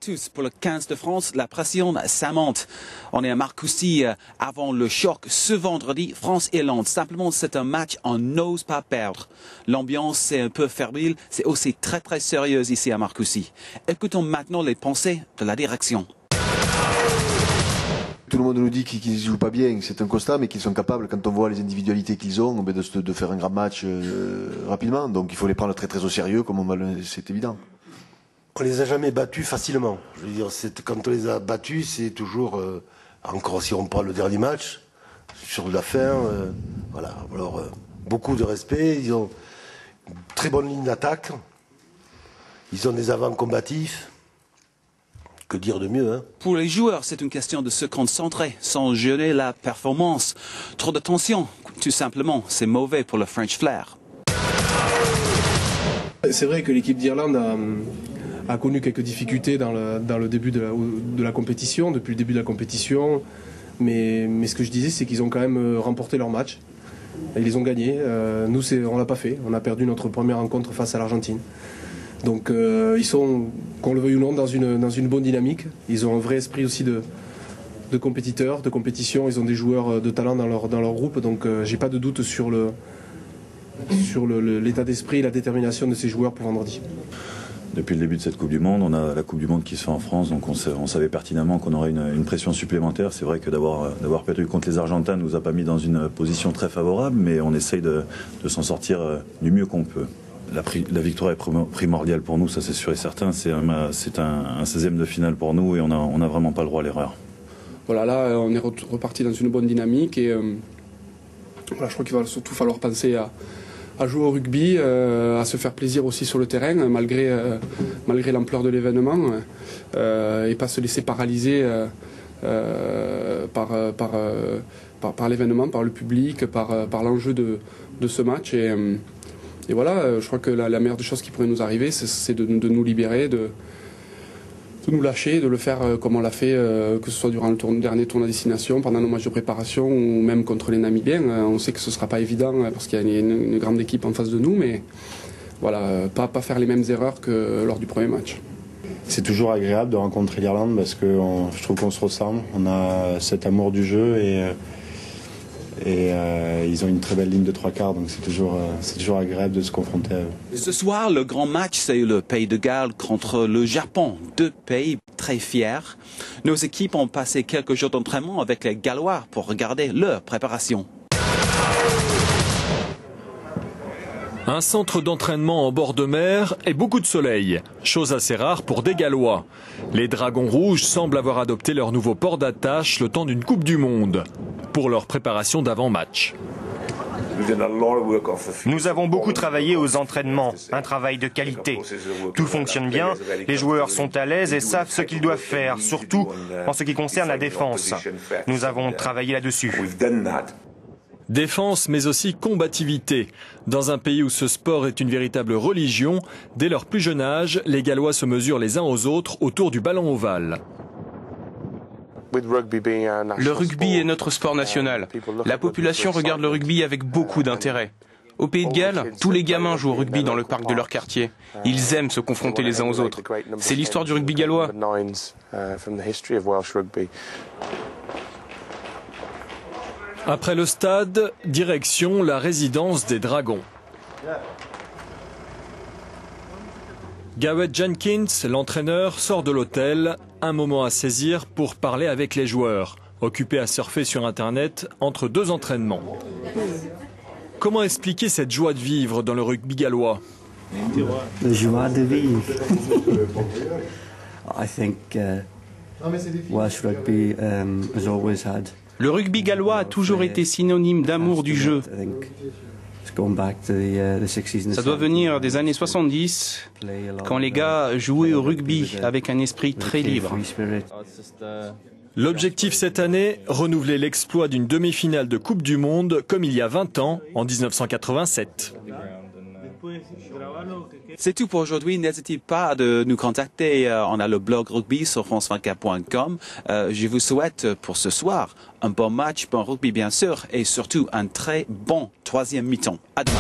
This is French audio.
tous. Pour le 15 de France, la pression, ça monte. On est à Marcoussis avant le choc ce vendredi, France-Irlande. Simplement, c'est un match on n'ose pas perdre. L'ambiance est un peu fébrile, c'est aussi très très sérieuse ici à Marcoussis. Écoutons maintenant les pensées de la direction. Tout le monde nous dit qu'ils ne jouent pas bien, c'est un constat, mais qu'ils sont capables, quand on voit les individualités qu'ils ont, de faire un grand match rapidement. Donc il faut les prendre très très au sérieux, c'est évident. On les a jamais battus facilement. Je veux dire, quand on les a battus, c'est toujours, encore si on parle le dernier match, sur la fin, voilà. Alors, beaucoup de respect, ils ont une très bonne ligne d'attaque, ils ont des avants combatifs. Que dire de mieux, hein? Pour les joueurs, c'est une question de se concentrer, sans gêner la performance. Trop de tension, tout simplement, c'est mauvais pour le French flair. C'est vrai que l'équipe d'Irlande a connu quelques difficultés dans le début de la compétition, depuis le début de la compétition. Mais ce que je disais, c'est qu'ils ont quand même remporté leur match. Ils les ont gagnés. Nous, on l'a pas fait. On a perdu notre première rencontre face à l'Argentine. Donc ils sont, qu'on le veuille ou non, dans une bonne dynamique. Ils ont un vrai esprit aussi de compétiteurs, de compétition. Ils ont des joueurs de talent dans leur groupe. Donc j'ai pas de doute sur l'état d'esprit et la détermination de ces joueurs pour vendredi. Depuis le début de cette Coupe du Monde, on a la Coupe du Monde qui se fait en France, donc on savait pertinemment qu'on aurait une pression supplémentaire. C'est vrai que d'avoir perdu contre les Argentins nous a pas mis dans une position très favorable, mais on essaye de s'en sortir du mieux qu'on peut. La victoire est primordiale pour nous, ça c'est sûr et certain. C'est un 16e de finale pour nous et on n'a vraiment pas le droit à l'erreur. Voilà, là on est reparti dans une bonne dynamique et voilà, je crois qu'il va surtout falloir penser à jouer au rugby, à se faire plaisir aussi sur le terrain, malgré l'ampleur de l'événement, et pas se laisser paralyser par l'événement, par le public, par l'enjeu de ce match. Et voilà, je crois que la meilleure des choses qui pourrait nous arriver, c'est de nous libérer, de nous lâcher, de le faire comme on l'a fait, que ce soit durant le dernier tournoi à destination, pendant nos matchs de préparation ou même contre les Namibiens. On sait que ce ne sera pas évident parce qu'il y a une grande équipe en face de nous, mais voilà, pas faire les mêmes erreurs que lors du premier match. C'est toujours agréable de rencontrer l'Irlande parce que je trouve qu'on se ressemble, on a cet amour du jeu et ils ont une très belle ligne de trois quarts, donc c'est toujours agréable de se confronter à eux. Ce soir, le grand match, c'est le Pays de Galles contre le Japon. Deux pays très fiers. Nos équipes ont passé quelques jours d'entraînement avec les Gallois pour regarder leur préparation. Un centre d'entraînement en bord de mer et beaucoup de soleil, chose assez rare pour des Gallois. Les Dragons Rouges semblent avoir adopté leur nouveau port d'attache le temps d'une Coupe du Monde, pour leur préparation d'avant-match. Nous avons beaucoup travaillé aux entraînements, un travail de qualité. Tout fonctionne bien, les joueurs sont à l'aise et savent ce qu'ils doivent faire, surtout en ce qui concerne la défense. Nous avons travaillé là-dessus. Défense, mais aussi combativité. Dans un pays où ce sport est une véritable religion, dès leur plus jeune âge, les Gallois se mesurent les uns aux autres autour du ballon ovale. Le rugby est notre sport national. La population regarde le rugby avec beaucoup d'intérêt. Au Pays de Galles, tous les gamins jouent au rugby dans le parc de leur quartier. Ils aiment se confronter les uns aux autres. C'est l'histoire du rugby gallois. Après le stade, direction la résidence des Dragons. Gawet Jenkins, l'entraîneur, sort de l'hôtel, un moment à saisir pour parler avec les joueurs, occupés à surfer sur Internet entre deux entraînements. Comment expliquer cette joie de vivre dans le rugby gallois? La joie de vivre. I think Welsh rugby has always had. Le rugby gallois a toujours été synonyme d'amour du jeu. Ça doit venir des années 70, quand les gars jouaient au rugby avec un esprit très libre. L'objectif cette année, renouveler l'exploit d'une demi-finale de Coupe du Monde comme il y a 20 ans, en 1987. C'est tout pour aujourd'hui. N'hésitez pas de nous contacter. On a le blog rugby sur france24.com. Je vous souhaite pour ce soir un bon match, bon rugby bien sûr, et surtout un très bon troisième mi-temps. À demain.